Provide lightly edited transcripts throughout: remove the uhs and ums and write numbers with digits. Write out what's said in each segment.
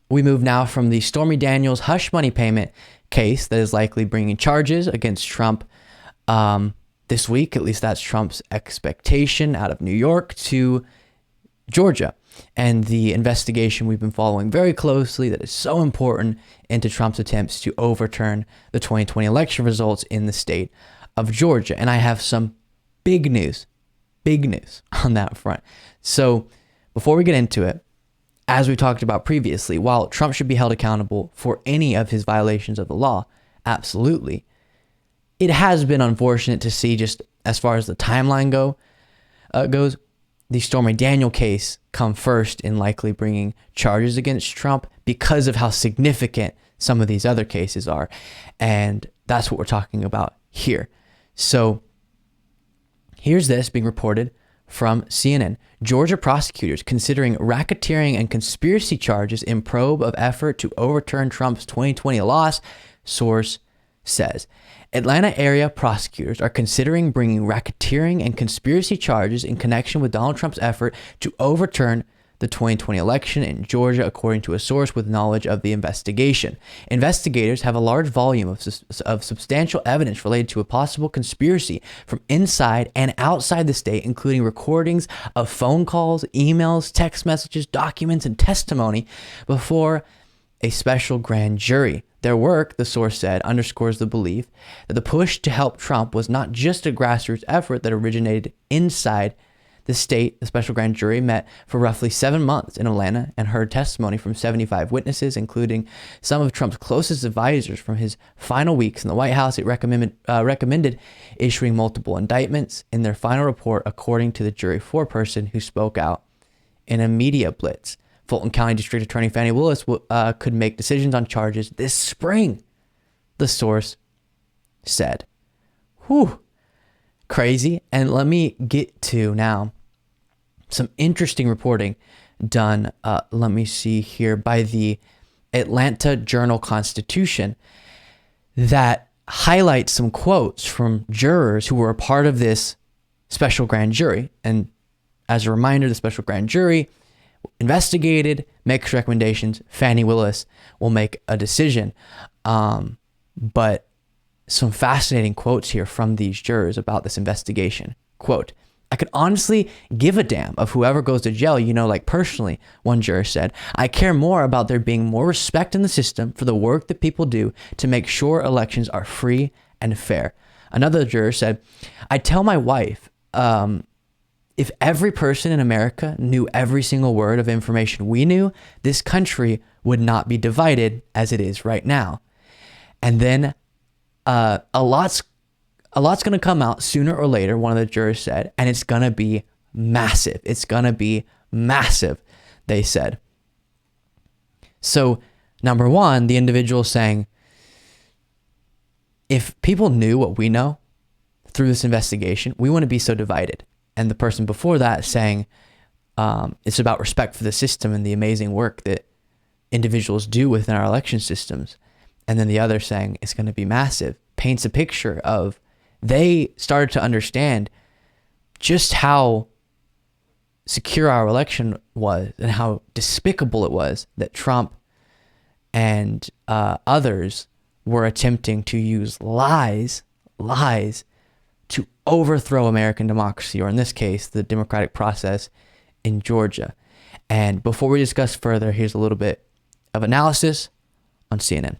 we move now from the Stormy Daniels hush money payment case that is likely bringing charges against Trump this week. At least that's Trump's expectation out of New York, to Georgia and the investigation we've been following very closely that is so important into Trump's attempts to overturn the 2020 election results in the state of Georgia. And I have some big news on that front. So before we get into it, as we talked about previously, while Trump should be held accountable for any of his violations of the law, absolutely, it has been unfortunate to see, just as far as the timeline goes, the Stormy Daniels case come first in likely bringing charges against Trump because of how significant some of these other cases are. And that's what we're talking about here. So here's this being reported from CNN. Georgia prosecutors considering racketeering and conspiracy charges in probe of effort to overturn Trump's 2020 loss, source says. Atlanta area prosecutors are considering bringing racketeering and conspiracy charges in connection with Donald Trump's effort to overturn the 2020 election in Georgia, according to a source with knowledge of the investigation. Investigators have a large volume of substantial evidence related to a possible conspiracy from inside and outside the state, including recordings of phone calls, emails, text messages, documents, and testimony before a special grand jury. Their work, the source said, underscores the belief that the push to help Trump was not just a grassroots effort that originated inside the state. The special grand jury met for roughly 7 months in Atlanta and heard testimony from 75 witnesses, including some of Trump's closest advisors from his final weeks in the White House. It recommended issuing multiple indictments in their final report, according to the jury foreperson who spoke out in a media blitz. Fulton County District Attorney Fani Willis could make decisions on charges this spring, the source said. Whew, crazy. And let me get to now some interesting reporting done, let me see here, by the Atlanta Journal-Constitution that highlights some quotes from jurors who were a part of this special grand jury. And as a reminder, the special grand jury investigated, makes recommendations. Fani Willis will make a decision. But some fascinating quotes here from these jurors about this investigation. Quote, "I could honestly give a damn of whoever goes to jail, like personally," one juror said. "I care more about there being more respect in the system for the work that people do to make sure elections are free and fair." Another juror said, "I tell my wife, if every person in America knew every single word of information we knew, this country would not be divided as it is right now." And then a lot's going to come out sooner or later, one of the jurors said, and it's going to be massive. It's going to be massive, they said. So, number one, the individual saying, if people knew what we know through this investigation, we wouldn't be so divided. And the person before that saying, it's about respect for the system and the amazing work that individuals do within our election systems. And then the other saying it's going to be massive, paints a picture of they started to understand just how secure our election was and how despicable it was that Trump and others were attempting to use lies to overthrow American democracy, or in this case, the democratic process in Georgia. And before we discuss further, here's a little bit of analysis on CNN.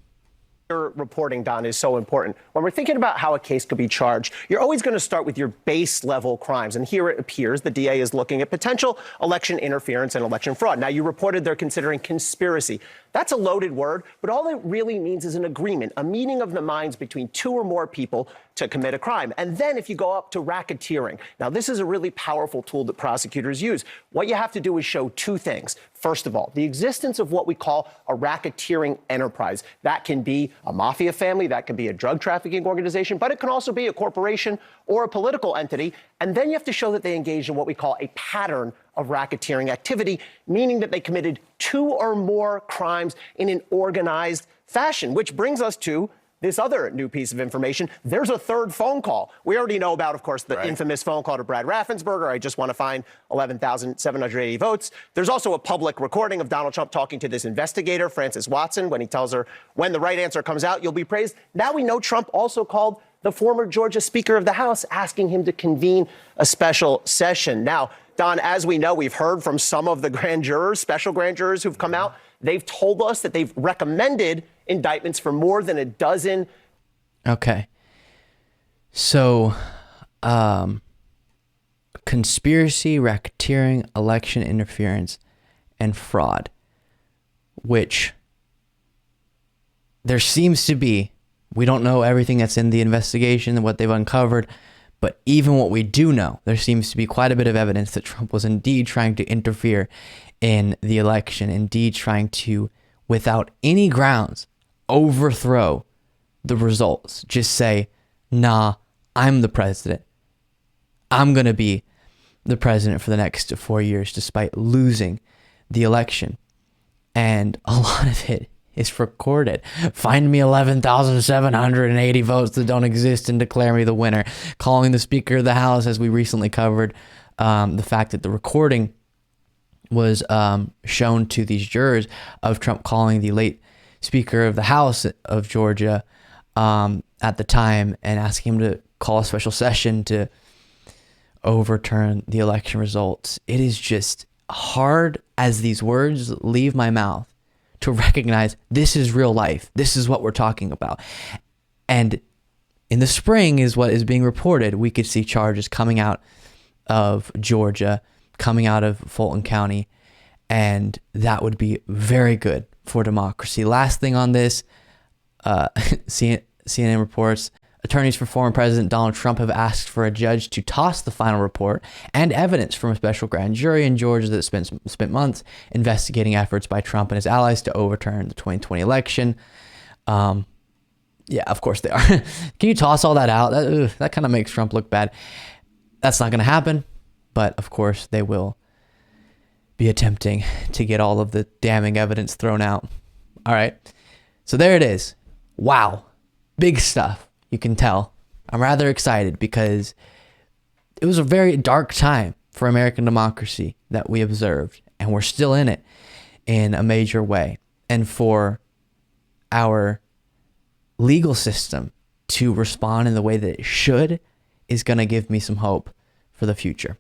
Your reporting, Don, is so important. When we're thinking about how a case could be charged, you're always going to start with your base level crimes. And here it appears the DA is looking at potential election interference and election fraud. Now, you reported they're considering conspiracy. That's a loaded word, but all it really means is an agreement, a meeting of the minds between two or more people to commit a crime. And then if you go up to racketeering, now this is a really powerful tool that prosecutors use. What you have to do is show two things. First of all, the existence of what we call a racketeering enterprise. That can be a mafia family, that can be a drug trafficking organization, but it can also be a corporation or a political entity. And then you have to show that they engaged in what we call a pattern of racketeering activity, meaning that they committed two or more crimes in an organized fashion, which brings us to this other new piece of information. There's a third phone call. We already know about, of course, the infamous phone call to Brad Raffensperger. I just want to find 11,780 votes. There's also a public recording of Donald Trump talking to this investigator, Frances Watson, when he tells her, when the right answer comes out, you'll be praised. Now we know Trump also called the former Georgia Speaker of the House, asking him to convene a special session. Now, Don, as we know, we've heard from some of the grand jurors, special grand jurors who've come out. They've told us that they've recommended indictments for more than a dozen. Okay. So, conspiracy, racketeering, election interference, and fraud, which there seems to be. We don't know everything that's in the investigation and what they've uncovered, but even what we do know, there seems to be quite a bit of evidence that Trump was indeed trying to interfere in the election, indeed trying to, without any grounds, overthrow the results. Just say, nah, I'm the president. I'm going to be the president for the next 4 years, despite losing the election. And a lot of it is recorded. Find me 11,780 votes that don't exist and declare me the winner. Calling the Speaker of the House, as we recently covered, the fact that the recording was shown to these jurors of Trump calling the late Speaker of the House of Georgia at the time and asking him to call a special session to overturn the election results. It is just hard as these words leave my mouth to recognize this is real life. This is what we're talking about. And in the spring is what is being reported. We could see charges coming out of Georgia, coming out of Fulton County, and that would be very good for democracy. Last thing on this, CNN reports, attorneys for former President Donald Trump have asked for a judge to toss the final report and evidence from a special grand jury in Georgia that spent months investigating efforts by Trump and his allies to overturn the 2020 election. Yeah, of course they are. Can you toss all that out? That kind of makes Trump look bad. That's not going to happen, but of course they will be attempting to get all of the damning evidence thrown out. All right, so there it is. Wow, big stuff. You can tell. I'm rather excited because it was a very dark time for American democracy that we observed, and we're still in it in a major way. And for our legal system to respond in the way that it should is going to give me some hope for the future.